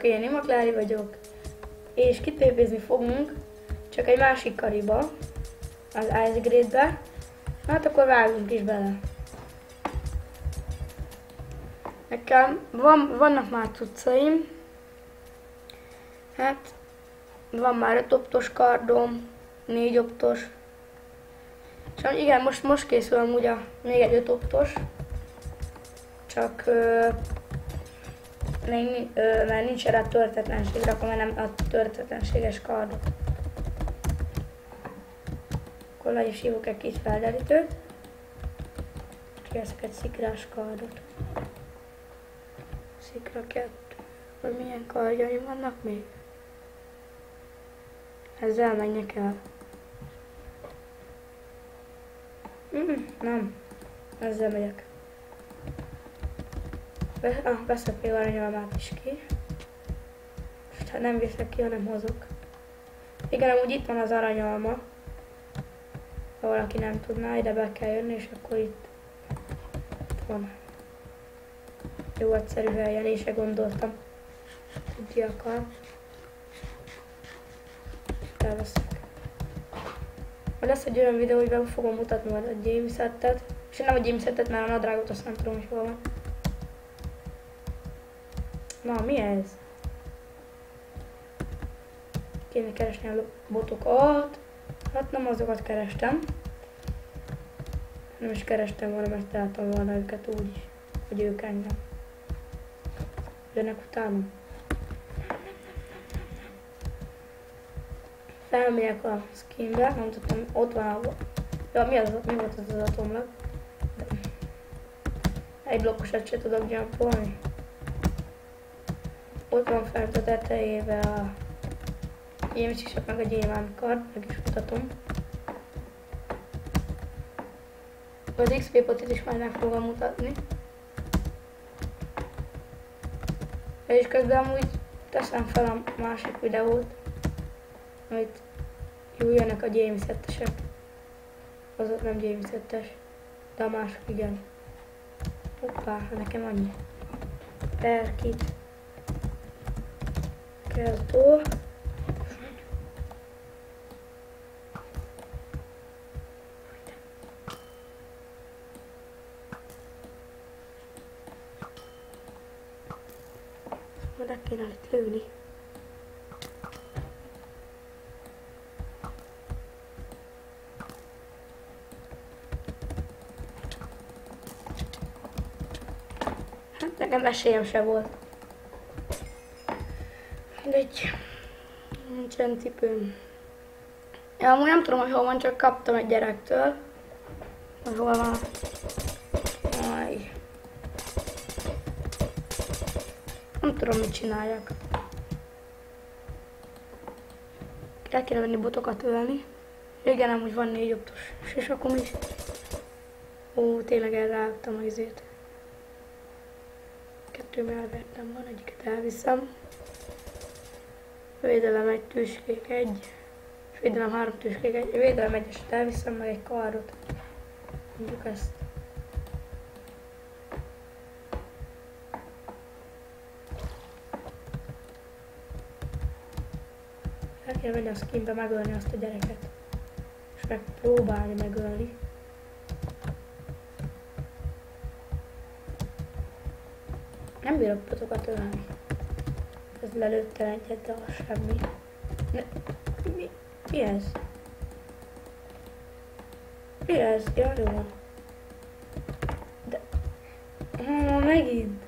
Sziasztok, én Imaklári vagyok, és kitépézni fogunk csak egy másik kariba, az Ice Grade-be. Hát akkor vágunk is bele. Nekem vannak már cuccaim. Hát van már 5 optos kardom, 4 optos. Csak igen, most készül amúgy még egy 5 optos. Csak mert nincs rá törtetlenségre, akkor már nem a törtetlenséges kardot. Akkor le is hívok egy kis felderítőt. Kérszek egy szikrás kardot. Szikra 2. Hogy milyen kardjaim vannak még? Ezzel menjek el. Nem. Ezzel megyek. Veszek még aranyalmát is ki. És ha nem viszek ki, hanem hozok. Igen, amúgy itt van az aranyalma. Ha valaki nem tudná, ide be kell jönni, és akkor itt van. Jó egyszerű helyen, én se gondoltam. Tudni akar. Elveszek. Lesz egy olyan videó, hogy be fogom mutatni majd a game settet. És nem a game settet, mert a nadrágot azt nem tudom, hogy hol van. Na, mi ez? Kéne keresni a botokat. Hát nem azokat kerestem. Nem is kerestem volna, mert találtam volna őket úgy is. Hogy ők engem. Jönnek utánam. Felmegyek a skinbe, nem tudtam, ott van a... Ja, mi volt az atomlag? Egy blokkosan se tudok jumpolni. Ott van fent a tetejébe a gyémcsisek meg a gyémánt kard, meg is mutatom. Az XP potit is majd meg fogom mutatni. És közben amúgy teszem fel a másik videót, amit jönnek a gyémiszettesek. Az ott nem gyémiszettes, de a másik igen. Hoppá, nekem annyi. Perkit. Kezdő. Oda kéne itt lőni. Hát nekem esélyem se volt. Nincsen cipőm. Ja, amúgy nem tudom, hogy hol van, csak kaptam egy gyerektől. Hogy hol van. Aj. Nem tudom, mit csináljak. El kéne venni botokat ölni. Régen amúgy van 4 optos sisakom is. Ó, tényleg elrágtam az izét. 2 elvertem van, egyiket elviszem. Védelem 1, tüskék 1. Védelem 3, tüskék 1. Védelem 1-eset elviszem, meg egy kardot. Mondjuk ezt. El kell venni a skinbe, megölni azt a gyereket. És megpróbálni megölni. Nem bírok botokat ölni. Ez lelőttem egyet, de az semmi. Mi ez? Mi ez? Ja, jó van. De... megint.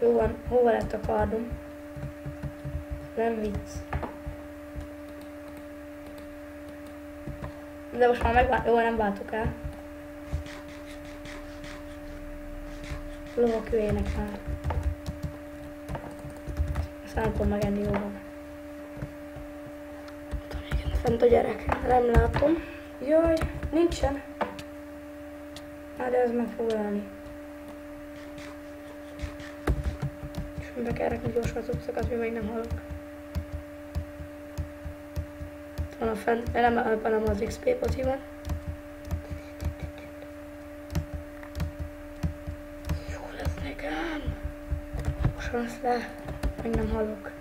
Jó van, hova lett a kardom? Nem vicc. De most már jó, nem váltok el. Lovak jöjjenek már. Aztán nem tudom megenni jobban. Fent a gyerek, nem látom. Jaj, nincsen. Hát de ez meg fog ölni. És be kell rakni gyorsan az utcakat, hogy még nem hallok. Van a fent, nem az XP poti van. gyorsan azt le, meg nem hallok.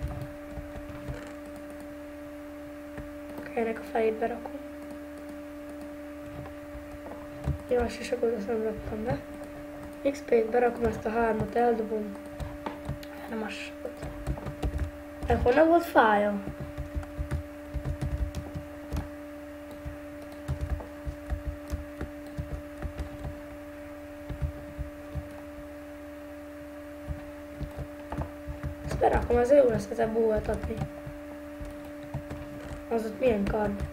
Ennek a fejét berakom. Jó, a sisakot azt nem raktam be. XP-t berakom, ezt a 3-at eldobom. Nem a sisakot. Honnan volt fája? Ezt berakom, az jó lesz ezzel búváltatni. Az ott milyen kard?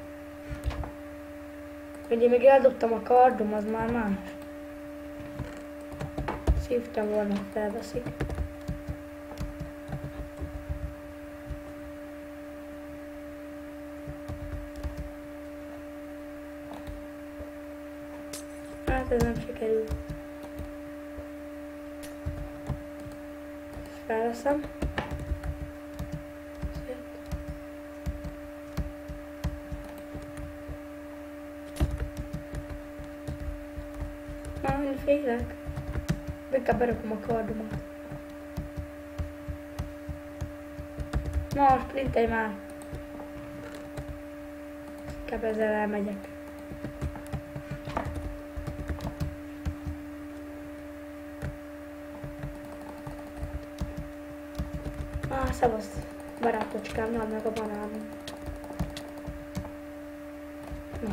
Ugye még eldobtam a kardom, az már más. Szívtam volna, felveszik. Hát ez nem sikerül. Felveszem. Én félek. Inkább berakom a kardomat. Na, sprintelj már. Inkább ezzel elmegyek. Szevasz, barátocskám, nyomd meg a banánom.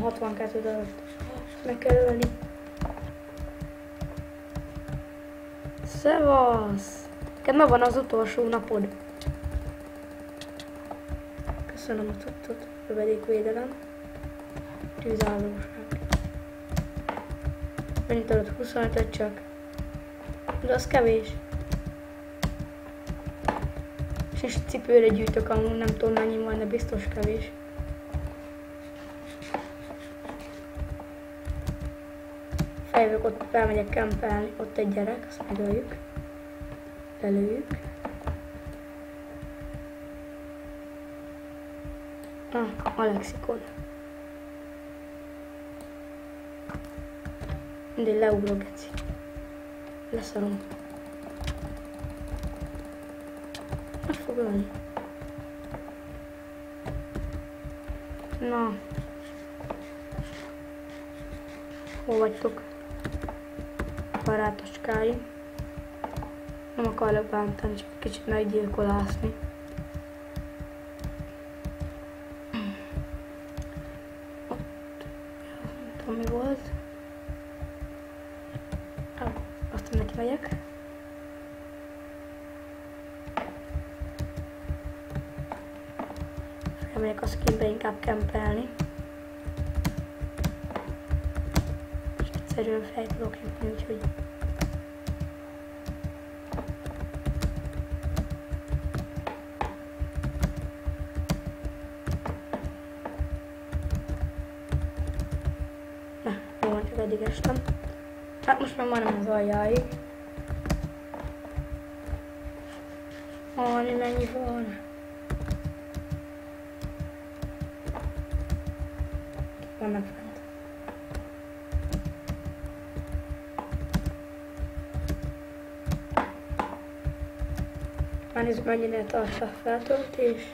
62 darab. Meg kell ölni. Szevasz! Neked ma van az utolsó napod. Köszönöm a tudtot. Lövedékvédelem. Tűzállóság. Mennyit adott? 25-öt csak. De az kevés. És cipőre gyűjtök, amúgy nem tudom mennyi van, de biztos kevés. Feljövök, ott felmegyek kempelni, ott egy gyerek, azt megöljük. Lelőjük. A lexikon. Mindegy, leugrok, geci. Leszarom. Meg fog ölni. Na. Hol vagytok? Barátoskáim. Nem akarok bántani, csak kicsit meggyilkolászni. Ott, nem tudom mi volt. Aztán neki megyek. Felmegyek a skinbe inkább kempelni. És egyszerűen fel tudok jutni, úgyhogy... Csak eddig estem. Hát most már majdnem az aljáig. Mennyi van? Vannak fent. Már nézzük, mennyire tartsa a feltöltés.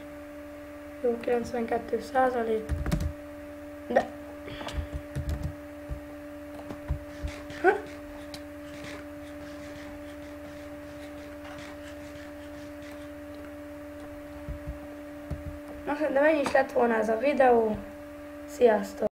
Jó, 92%. De... Na, de mennyi is lett volna ez a videó? Sziasztok!